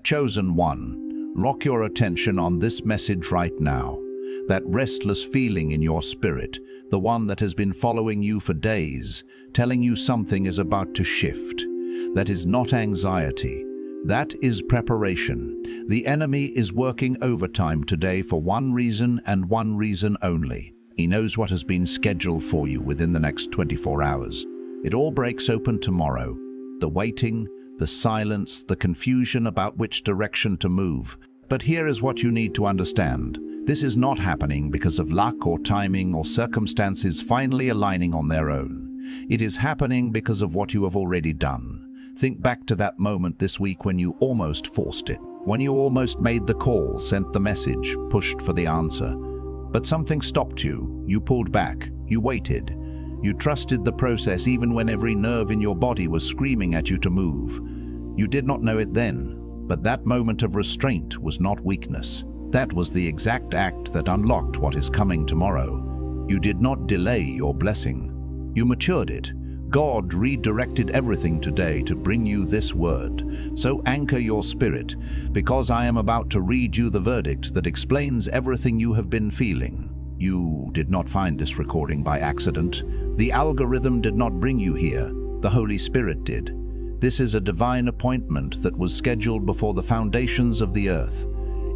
Chosen one, lock your attention on this message right now. That restless feeling in your spirit, the one that has been following you for days, telling you something is about to shift. That is not anxiety. That is preparation. The enemy is working overtime today for one reason and one reason only. He knows what has been scheduled for you within the next 24 hours. It all breaks open tomorrow. The waiting, the silence, the confusion about which direction to move. But here is what you need to understand. This is not happening because of luck or timing or circumstances finally aligning on their own. It is happening because of what you have already done. Think back to that moment this week when you almost forced it, when you almost made the call, sent the message, pushed for the answer. But something stopped you. You pulled back. You waited. You trusted the process even when every nerve in your body was screaming at you to move. You did not know it then, but that moment of restraint was not weakness. That was the exact act that unlocked what is coming tomorrow. You did not delay your blessing. You matured it. God redirected everything today to bring you this word. So anchor your spirit, because I am about to read you the verdict that explains everything you have been feeling. You did not find this recording by accident. The algorithm did not bring you here. The Holy Spirit did. This is a divine appointment that was scheduled before the foundations of the earth.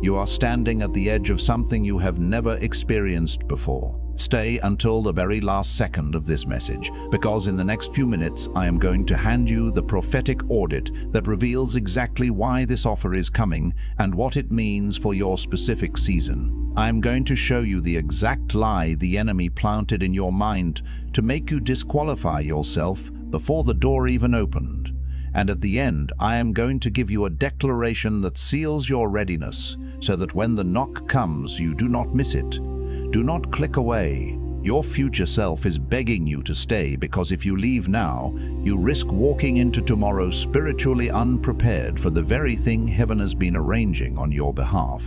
You are standing at the edge of something you have never experienced before. Stay until the very last second of this message, because in the next few minutes I am going to hand you the prophetic audit that reveals exactly why this offer is coming and what it means for your specific season. I am going to show you the exact lie the enemy planted in your mind to make you disqualify yourself before the door even opened. And at the end, I am going to give you a declaration that seals your readiness, so that when the knock comes, you do not miss it. Do not click away. Your future self is begging you to stay, because if you leave now, you risk walking into tomorrow spiritually unprepared for the very thing heaven has been arranging on your behalf.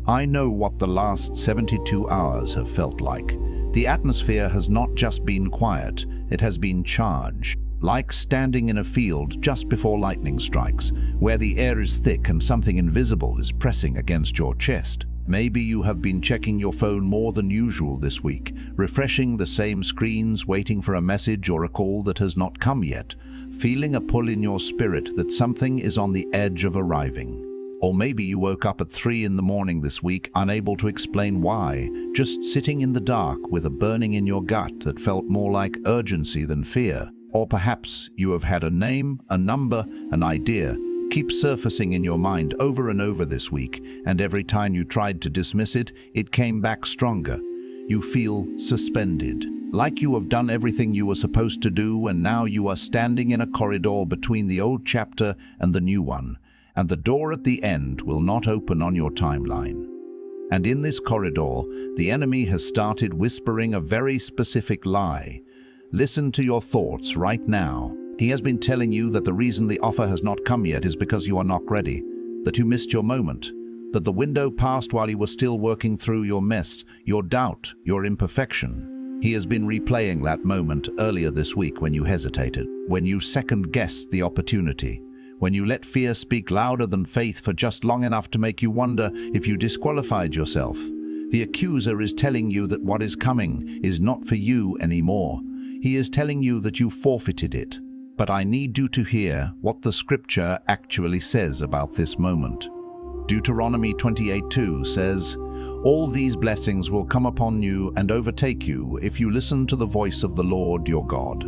I know what the last 72 hours have felt like. The atmosphere has not just been quiet, it has been charged. Like standing in a field just before lightning strikes, where the air is thick and something invisible is pressing against your chest. Maybe you have been checking your phone more than usual this week, refreshing the same screens, waiting for a message or a call that has not come yet, feeling a pull in your spirit that something is on the edge of arriving. Or maybe you woke up at 3 in the morning this week, unable to explain why, just sitting in the dark with a burning in your gut that felt more like urgency than fear. Or perhaps you have had a name, a number, an idea keep surfacing in your mind over and over this week, and every time you tried to dismiss it, it came back stronger. You feel suspended, like you have done everything you were supposed to do, and now you are standing in a corridor between the old chapter and the new one, and the door at the end will not open on your timeline. And in this corridor, the enemy has started whispering a very specific lie. Listen to your thoughts right now. He has been telling you that the reason the offer has not come yet is because you are not ready, that you missed your moment, that the window passed while you were still working through your mess, your doubt, your imperfection. He has been replaying that moment earlier this week when you hesitated, when you second-guessed the opportunity, when you let fear speak louder than faith for just long enough to make you wonder if you disqualified yourself. The accuser is telling you that what is coming is not for you anymore. He is telling you that you forfeited it. But I need you to hear what the scripture actually says about this moment. Deuteronomy 28:2 says, "All these blessings will come upon you and overtake you if you listen to the voice of the Lord your God."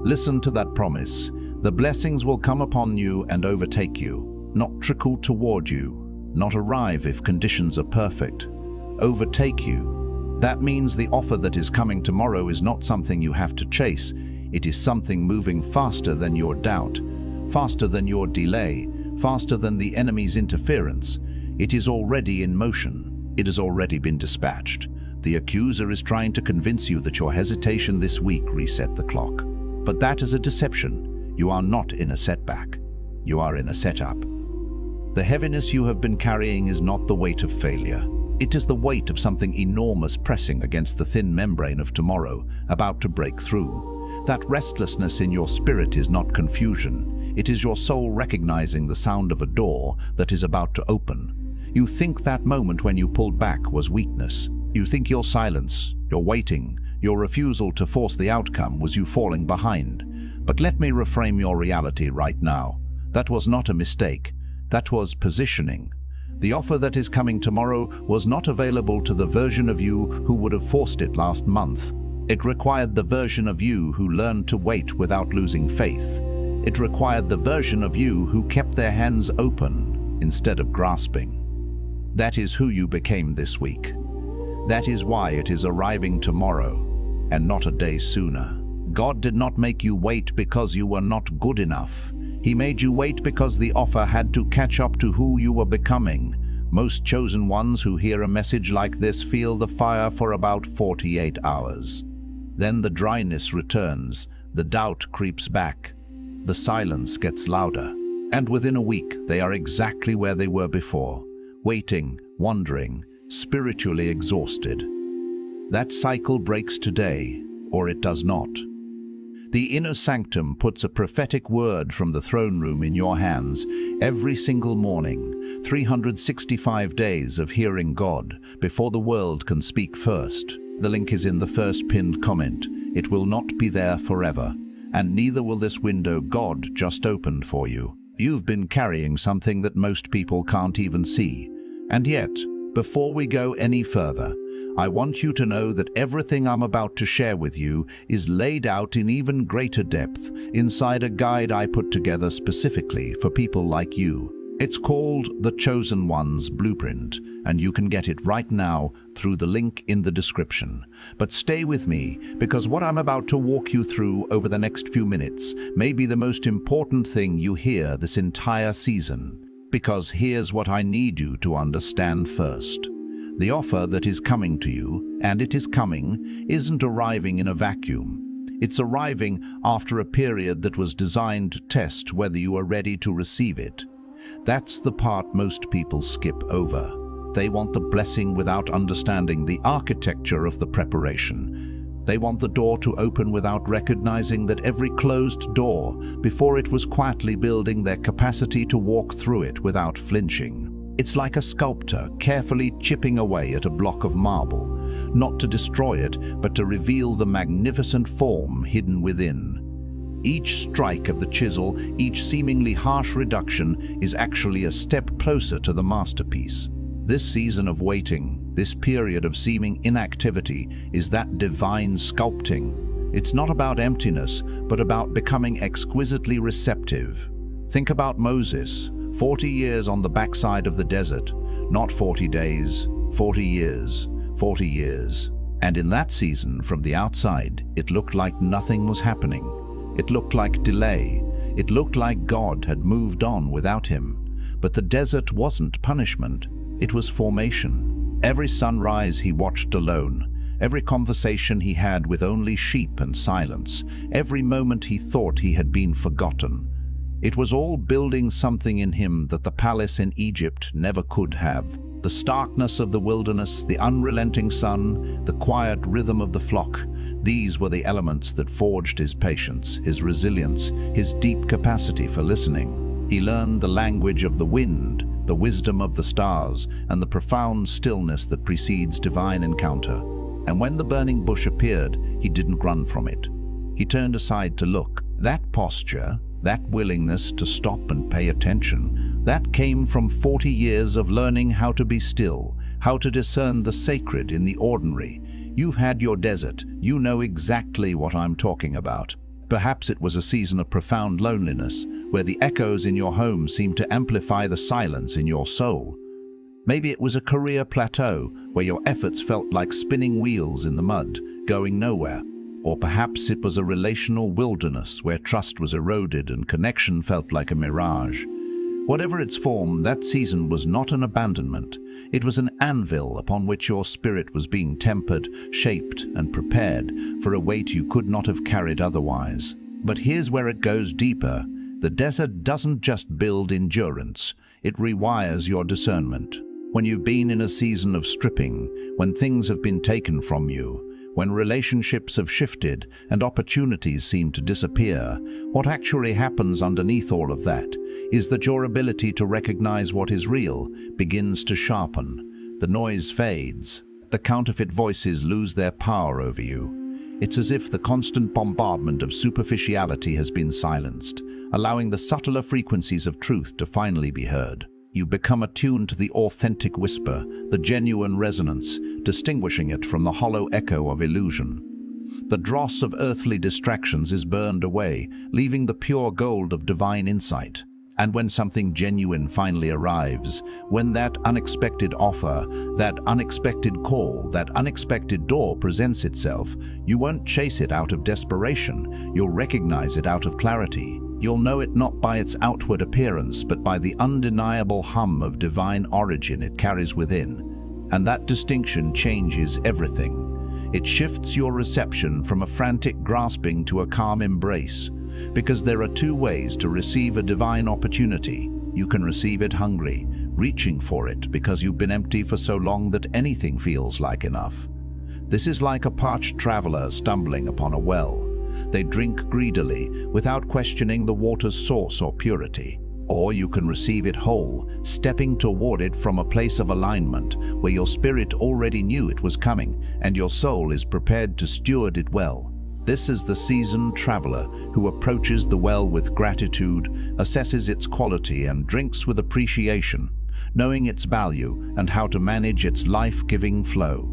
Listen to that promise. The blessings will come upon you and overtake you, not trickle toward you, not arrive if conditions are perfect. Overtake you. That means the offer that is coming tomorrow is not something you have to chase. It is something moving faster than your doubt, faster than your delay, faster than the enemy's interference. It is already in motion. It has already been dispatched. The accuser is trying to convince you that your hesitation this week reset the clock. But that is a deception. You are not in a setback. You are in a setup. The heaviness you have been carrying is not the weight of failure. It is the weight of something enormous pressing against the thin membrane of tomorrow, about to break through. That restlessness in your spirit is not confusion. It is your soul recognizing the sound of a door that is about to open. You think that moment when you pulled back was weakness. You think your silence, your waiting, your refusal to force the outcome was you falling behind. But let me reframe your reality right now. That was not a mistake. That was positioning. The offer that is coming tomorrow was not available to the version of you who would have forced it last month. It required the version of you who learned to wait without losing faith. It required the version of you who kept their hands open instead of grasping. That is who you became this week. That is why it is arriving tomorrow and not a day sooner. God did not make you wait because you were not good enough. He made you wait because the offer had to catch up to who you were becoming. Most chosen ones who hear a message like this feel the fire for about 48 hours. Then the dryness returns, the doubt creeps back, the silence gets louder, and within a week they are exactly where they were before, waiting, wondering, spiritually exhausted. That cycle breaks today, or it does not. The inner sanctum puts a prophetic word from the throne room in your hands every single morning, 365 days of hearing God before the world can speak first. The link is in the first pinned comment. It will not be there forever, and neither will this window God just opened for you. You've been carrying something that most people can't even see. And yet, before we go any further, I want you to know that everything I'm about to share with you is laid out in even greater depth inside a guide I put together specifically for people like you. It's called The Chosen One's Blueprint, and you can get it right now through the link in the description. But stay with me, because what I'm about to walk you through over the next few minutes may be the most important thing you hear this entire season. Because here's what I need you to understand first. The offer that is coming to you, and it is coming, isn't arriving in a vacuum. It's arriving after a period that was designed to test whether you are ready to receive it. That's the part most people skip over. They want the blessing without understanding the architecture of the preparation. They want the door to open without recognizing that every closed door before it was quietly building their capacity to walk through it without flinching. It's like a sculptor carefully chipping away at a block of marble, not to destroy it, but to reveal the magnificent form hidden within. Each strike of the chisel, each seemingly harsh reduction, is actually a step closer to the masterpiece. This season of waiting, this period of seeming inactivity, is that divine sculpting. It's not about emptiness, but about becoming exquisitely receptive. Think about Moses, 40 years on the backside of the desert, not 40 days, 40 years, 40 years. And in that season, from the outside, it looked like nothing was happening. It looked like delay. It looked like God had moved on without him. But the desert wasn't punishment. It was formation. Every sunrise he watched alone. Every conversation he had with only sheep and silence. Every moment he thought he had been forgotten. It was all building something in him that the palace in Egypt never could have. The starkness of the wilderness, the unrelenting sun, the quiet rhythm of the flock. These were the elements that forged his patience, his resilience, his deep capacity for listening. He learned the language of the wind, the wisdom of the stars, and the profound stillness that precedes divine encounter. And when the burning bush appeared, he didn't run from it. He turned aside to look. That posture, that willingness to stop and pay attention, that came from 40 years of learning how to be still, how to discern the sacred in the ordinary. You've had your desert. You know exactly what I'm talking about. Perhaps it was a season of profound loneliness, where the echoes in your home seemed to amplify the silence in your soul. Maybe it was a career plateau, where your efforts felt like spinning wheels in the mud, going nowhere. Or perhaps it was a relational wilderness, where trust was eroded and connection felt like a mirage. Whatever its form, that season was not an abandonment. It was an anvil upon which your spirit was being tempered, shaped, and prepared for a weight you could not have carried otherwise. But here's where it goes deeper. The desert doesn't just build endurance, it rewires your discernment. When you've been in a season of stripping, when things have been taken from you, When relationships have shifted and opportunities seem to disappear, what actually happens underneath all of that is that your ability to recognize what is real begins to sharpen. The noise fades. The counterfeit voices lose their power over you. It's as if the constant bombardment of superficiality has been silenced, allowing the subtler frequencies of truth to finally be heard. You become attuned to the authentic whisper, the genuine resonance, distinguishing it from the hollow echo of illusion. The dross of earthly distractions is burned away, leaving the pure gold of divine insight. And when something genuine finally arrives, when that unexpected offer, that unexpected call, that unexpected door presents itself, you won't chase it out of desperation. You'll recognize it out of clarity. You'll know it not by its outward appearance, but by the undeniable hum of divine origin it carries within. And that distinction changes everything. It shifts your reception from a frantic grasping to a calm embrace. Because there are two ways to receive a divine opportunity. You can receive it hungry, reaching for it because you've been empty for so long that anything feels like enough. This is like a parched traveler stumbling upon a well. They drink greedily, without questioning the water's source or purity. Or you can receive it whole, stepping toward it from a place of alignment, where your spirit already knew it was coming, and your soul is prepared to steward it well. This is the seasoned traveler who approaches the well with gratitude, assesses its quality and drinks with appreciation, knowing its value and how to manage its life-giving flow.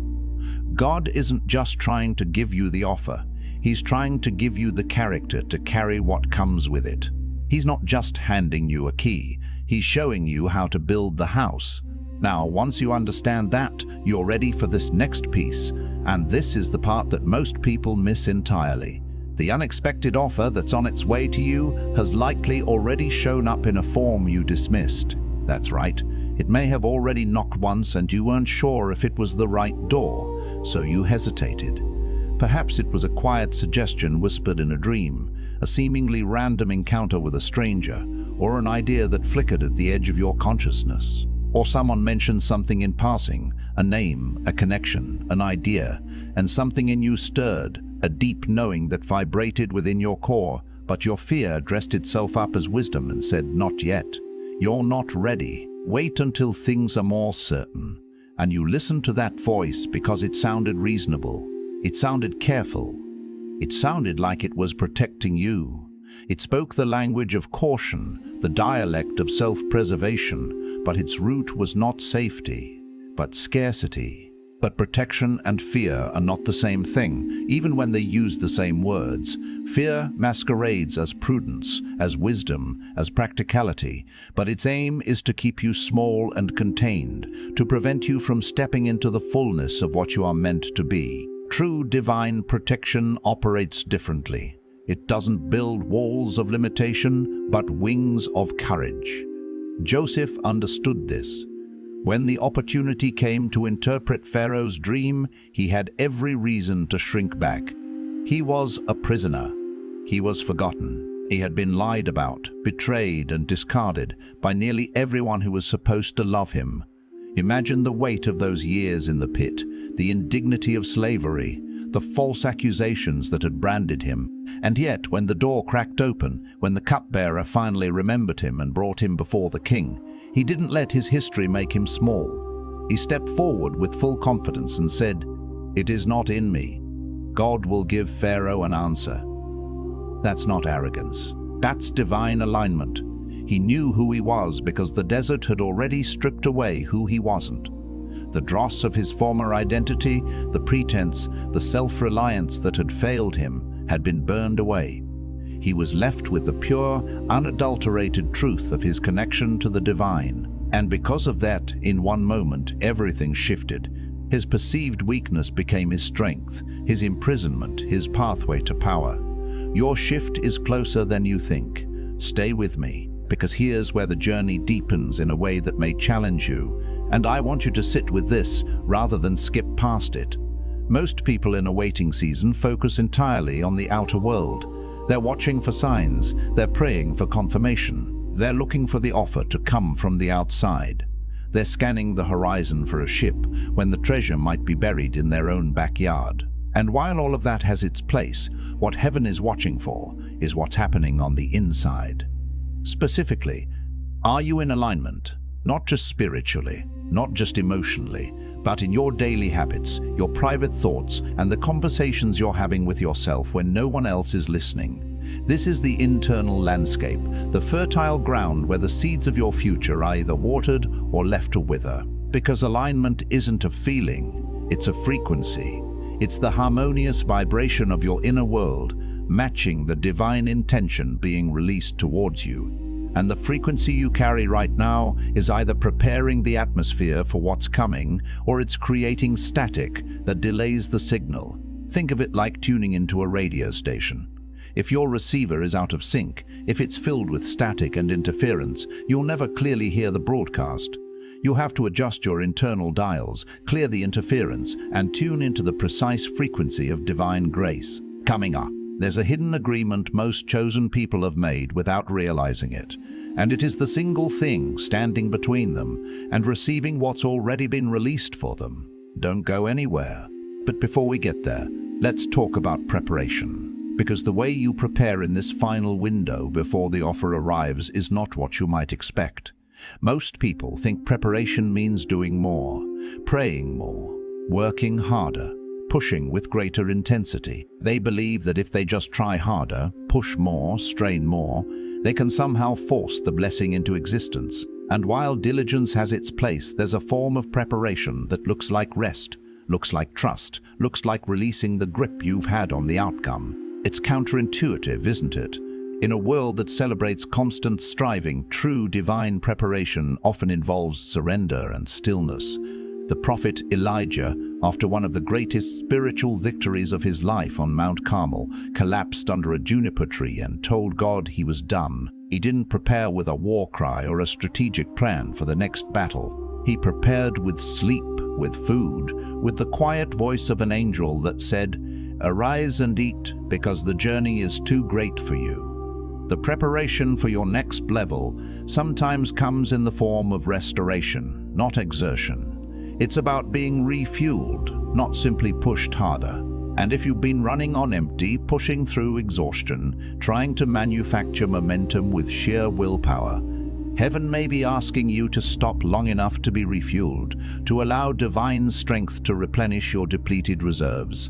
God isn't just trying to give you the offer. He's trying to give you the character to carry what comes with it. He's not just handing you a key. He's showing you how to build the house. Now, once you understand that, you're ready for this next piece. And this is the part that most people miss entirely. The unexpected offer that's on its way to you has likely already shown up in a form you dismissed. That's right. It may have already knocked once and you weren't sure if it was the right door, so you hesitated. Perhaps it was a quiet suggestion whispered in a dream, a seemingly random encounter with a stranger, or an idea that flickered at the edge of your consciousness. Or someone mentioned something in passing, a name, a connection, an idea, and something in you stirred, a deep knowing that vibrated within your core, but your fear dressed itself up as wisdom and said, "Not yet. You're not ready. Wait until things are more certain." And you listened to that voice because it sounded reasonable. It sounded careful. It sounded like it was protecting you. It spoke the language of caution, the dialect of self-preservation, but its root was not safety, but scarcity. But protection and fear are not the same thing, even when they use the same words. Fear masquerades as prudence, as wisdom, as practicality, but its aim is to keep you small and contained, to prevent you from stepping into the fullness of what you are meant to be. True divine protection operates differently. It doesn't build walls of limitation, but wings of courage. Joseph understood this. When the opportunity came to interpret Pharaoh's dream, he had every reason to shrink back. He was a prisoner. He was forgotten. He had been lied about, betrayed and discarded by nearly everyone who was supposed to love him. Imagine the weight of those years in the pit, the indignity of slavery, the false accusations that had branded him. And yet, when the door cracked open, when the cupbearer finally remembered him and brought him before the king, he didn't let his history make him small. He stepped forward with full confidence and said, "It is not in me. God will give Pharaoh an answer." That's not arrogance. That's divine alignment. He knew who he was because the desert had already stripped away who he wasn't. The dross of his former identity, the pretense, the self-reliance that had failed him, had been burned away. He was left with the pure, unadulterated truth of his connection to the divine. And because of that, in one moment, everything shifted. His perceived weakness became his strength, his imprisonment, his pathway to power. Your shift is closer than you think. Stay with me, because here's where the journey deepens in a way that may challenge you. And I want you to sit with this, rather than skip past it. Most people in a waiting season focus entirely on the outer world. They're watching for signs, they're praying for confirmation, they're looking for the offer to come from the outside. They're scanning the horizon for a ship when the treasure might be buried in their own backyard. And while all of that has its place, what heaven is watching for is what's happening on the inside. Specifically, are you in alignment? Not just spiritually, not just emotionally, but in your daily habits, your private thoughts, and the conversations you're having with yourself when no one else is listening. This is the internal landscape, the fertile ground where the seeds of your future are either watered or left to wither. Because alignment isn't a feeling, it's a frequency. It's the harmonious vibration of your inner world, matching the divine intention being released towards you. And the frequency you carry right now is either preparing the atmosphere for what's coming, or it's creating static that delays the signal. Think of it like tuning into a radio station. If your receiver is out of sync, if it's filled with static and interference, you'll never clearly hear the broadcast. You'll have to adjust your internal dials, clear the interference, and tune into the precise frequency of divine grace. Coming up, there's a hidden agreement most chosen people have made without realizing it. And it is the single thing standing between them and receiving what's already been released for them. Don't go anywhere. But before we get there, let's talk about preparation. Because the way you prepare in this final window before the offer arrives is not what you might expect. Most people think preparation means doing more, praying more, working harder, pushing with greater intensity. They believe that if they just try harder, push more, strain more, they can somehow force the blessing into existence. And while diligence has its place, there's a form of preparation that looks like rest, looks like trust, looks like releasing the grip you've had on the outcome. It's counterintuitive, isn't it? In a world that celebrates constant striving, true divine preparation often involves surrender and stillness. The prophet Elijah, after one of the greatest spiritual victories of his life on Mount Carmel, collapsed under a juniper tree and told God he was done. He didn't prepare with a war cry or a strategic plan for the next battle. He prepared with sleep, with food, with the quiet voice of an angel that said, "Arise and eat, because the journey is too great for you." The preparation for your next level sometimes comes in the form of restoration, not exertion. It's about being refueled, not simply pushed harder. And if you've been running on empty, pushing through exhaustion, trying to manufacture momentum with sheer willpower, heaven may be asking you to stop long enough to be refueled, to allow divine strength to replenish your depleted reserves.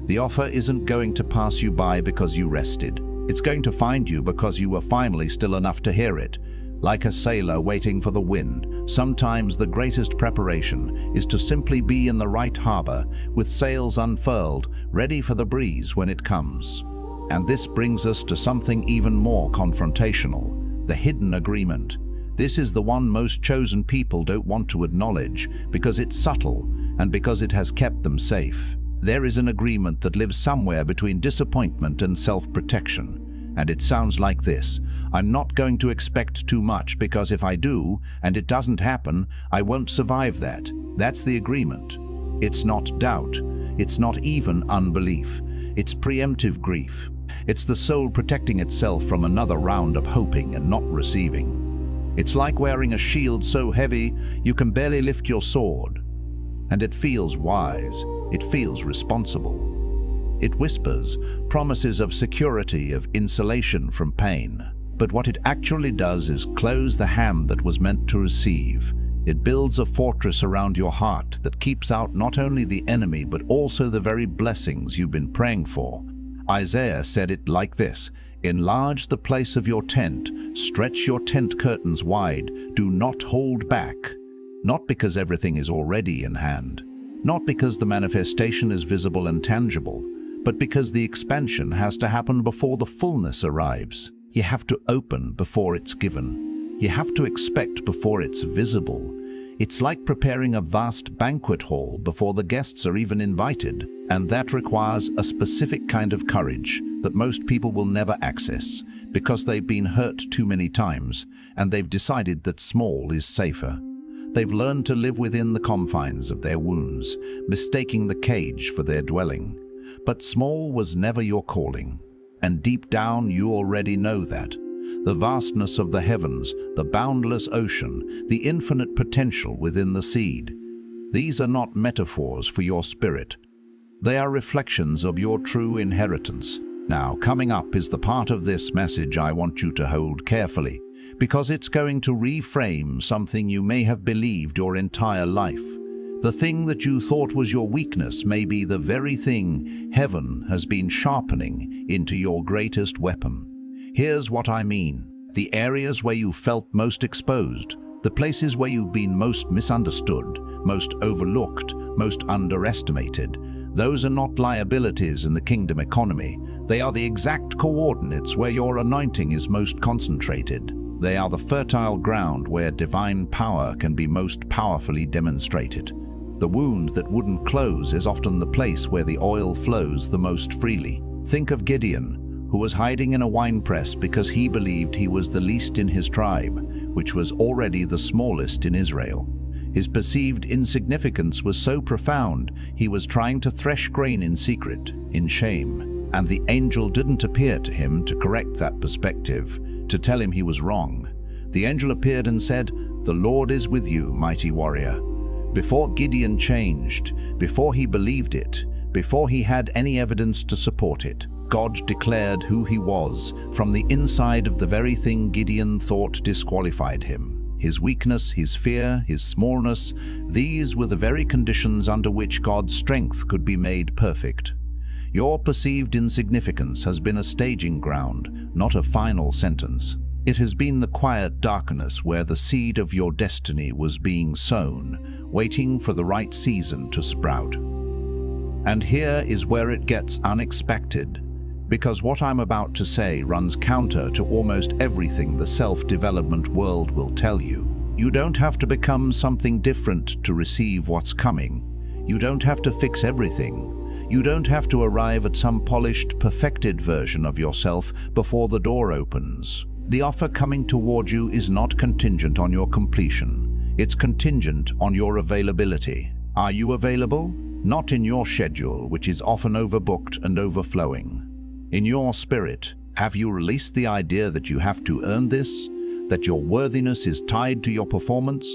The offer isn't going to pass you by because you rested. It's going to find you because you were finally still enough to hear it. Like a sailor waiting for the wind, sometimes the greatest preparation is to simply be in the right harbor, with sails unfurled, ready for the breeze when it comes. And this brings us to something even more confrontational, the hidden agreement. This is the one most chosen people don't want to acknowledge, because it's subtle and because it has kept them safe. There is an agreement that lives somewhere between disappointment and self-protection. And it sounds like this: I'm not going to expect too much, because if I do, and it doesn't happen, I won't survive that. That's the agreement. It's not doubt. It's not even unbelief. It's preemptive grief. It's the soul protecting itself from another round of hoping and not receiving. It's like wearing a shield so heavy you can barely lift your sword. And it feels wise. It feels responsible. It whispers promises of security, of insulation from pain. But what it actually does is close the hand that was meant to receive. It builds a fortress around your heart that keeps out not only the enemy but also the very blessings you've been praying for. Isaiah said it like this: "Enlarge the place of your tent, stretch your tent curtains wide, do not hold back." Not because everything is already in hand, not because the manifestation is visible and tangible, but because the expansion has to happen before the fullness arrives. You have to open before it's given. You have to expect before it's visible. It's like preparing a vast banquet hall before the guests are even invited, and that requires a specific kind of courage that most people will never access, because they've been hurt too many times, and they've decided that small is safer. They've learned to live within the confines of their wounds, mistaking the cage for their dwelling. But small was never your calling, and deep down you already know that. The vastness of the heavens, the boundless ocean, the infinite potential within the seed. These are not metaphors for your spirit. They are reflections of your true inheritance. Now, coming up is the part of this message I want you to hold carefully, because it's going to reframe something you may have believed your entire life. The thing that you thought was your weakness may be the very thing heaven has been sharpening into your greatest weapon. Here's what I mean. The areas where you felt most exposed, the places where you've been most misunderstood, most overlooked, most underestimated, those are not liabilities in the kingdom economy. They are the exact coordinates where your anointing is most concentrated. They are the fertile ground where divine power can be most powerfully demonstrated. The wound that wouldn't close is often the place where the oil flows the most freely. Think of Gideon, who was hiding in a winepress because he believed he was the least in his tribe, which was already the smallest in Israel. His perceived insignificance was so profound, he was trying to thresh grain in secret, in shame, and the angel didn't appear to him to correct that perspective, to tell him he was wrong. The angel appeared and said, "The Lord is with you, mighty warrior." Before Gideon changed, before he believed it, before he had any evidence to support it, God declared who he was from the inside of the very thing Gideon thought disqualified him. His weakness, his fear, his smallness, these were the very conditions under which God's strength could be made perfect. Your perceived insignificance has been a staging ground, not a final sentence. It has been the quiet darkness where the seed of your destiny was being sown, waiting for the right season to sprout. And here is where it gets unexpected, because what I'm about to say runs counter to almost everything the self-development world will tell you. You don't have to become something different to receive what's coming. You don't have to fix everything. You don't have to arrive at some polished, perfected version of yourself before the door opens. The offer coming toward you is not contingent on your completion. It's contingent on your availability. Are you available? Not in your schedule, which is often overbooked and overflowing. In your spirit, have you released the idea that you have to earn this, that your worthiness is tied to your performance?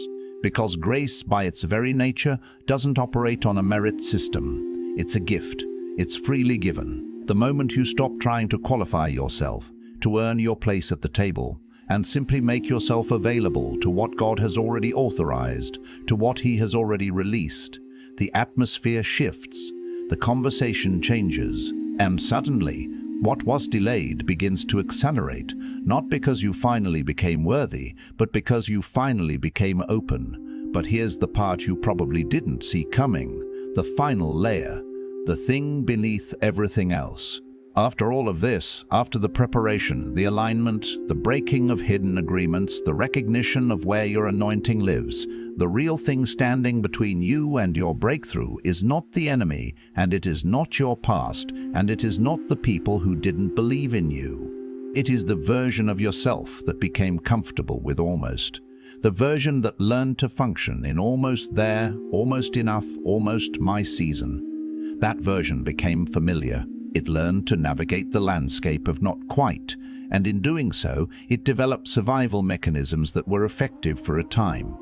Because grace, by its very nature, doesn't operate on a merit system. It's a gift. It's freely given. The moment you stop trying to qualify yourself, to earn your place at the table, and simply make yourself available to what God has already authorized, to what He has already released, the atmosphere shifts, the conversation changes, and suddenly, what was delayed begins to accelerate, not because you finally became worthy, but because you finally became open. But here's the part you probably didn't see coming, the final layer, the thing beneath everything else. After all of this, after the preparation, the alignment, the breaking of hidden agreements, the recognition of where your anointing lives, the real thing standing between you and your breakthrough is not the enemy, and it is not your past, and it is not the people who didn't believe in you. It is the version of yourself that became comfortable with almost. The version that learned to function in almost there, almost enough, almost my season. That version became familiar. It learned to navigate the landscape of not quite, and in doing so, it developed survival mechanisms that were effective for a time.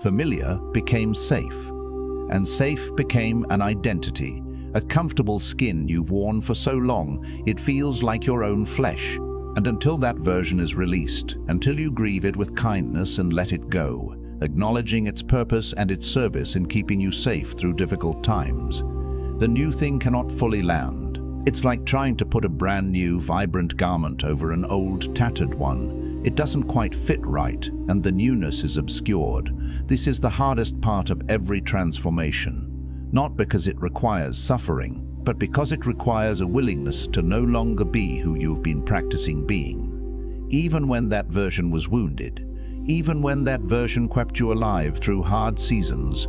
Familiar became safe, and safe became an identity, a comfortable skin you've worn for so long it feels like your own flesh. And until that version is released, until you grieve it with kindness and let it go, acknowledging its purpose and its service in keeping you safe through difficult times, the new thing cannot fully land. It's like trying to put a brand new, vibrant garment over an old, tattered one. It doesn't quite fit right, and the newness is obscured. This is the hardest part of every transformation, not because it requires suffering, but because it requires a willingness to no longer be who you've been practicing being. Even when that version was wounded, even when that version kept you alive through hard seasons,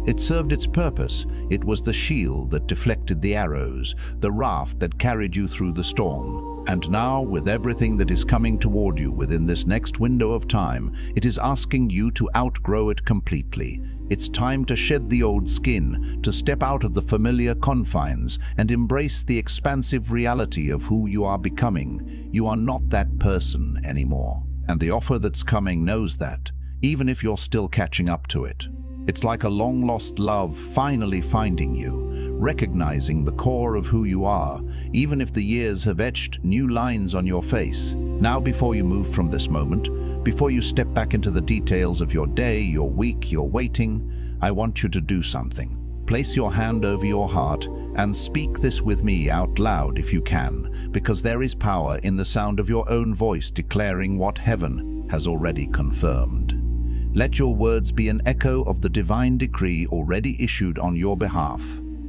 it served its purpose. It was the shield that deflected the arrows, the raft that carried you through the storm. And now, with everything that is coming toward you within this next window of time, it is asking you to outgrow it completely. It's time to shed the old skin, to step out of the familiar confines and embrace the expansive reality of who you are becoming. You are not that person anymore. And the offer that's coming knows that, even if you're still catching up to it. It's like a long-lost love finally finding you, recognizing the core of who you are, even if the years have etched new lines on your face. Now, before you move from this moment, before you step back into the details of your day, your week, your waiting, I want you to do something. Place your hand over your heart and speak this with me out loud if you can, because there is power in the sound of your own voice declaring what heaven has already confirmed. Let your words be an echo of the divine decree already issued on your behalf.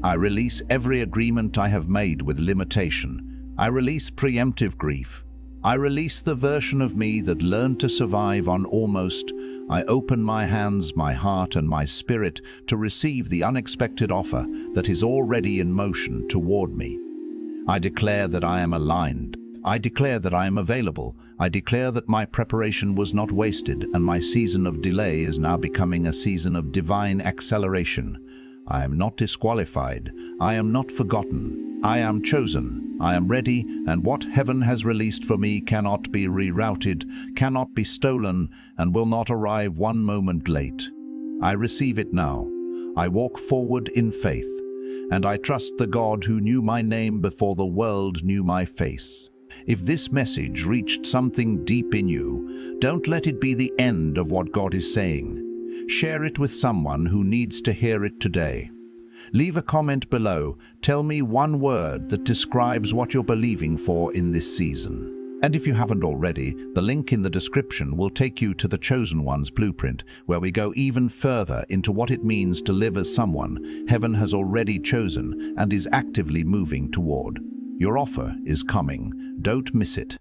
I release every agreement I have made with limitation. I release preemptive grief. I release the version of me that learned to survive on almost. I open my hands, my heart, and my spirit to receive the unexpected offer that is already in motion toward me. I declare that I am aligned. I declare that I am available. I declare that my preparation was not wasted, and my season of delay is now becoming a season of divine acceleration. I am not disqualified. I am not forgotten. I am chosen. I am ready, and what heaven has released for me cannot be rerouted, cannot be stolen, and will not arrive one moment late. I receive it now. I walk forward in faith, and I trust the God who knew my name before the world knew my face. If this message reached something deep in you, don't let it be the end of what God is saying. Share it with someone who needs to hear it today. Leave a comment below. Tell me one word that describes what you're believing for in this season. And if you haven't already, the link in the description will take you to the Chosen One's blueprint, where we go even further into what it means to live as someone heaven has already chosen and is actively moving toward. Your offer is coming. Don't miss it.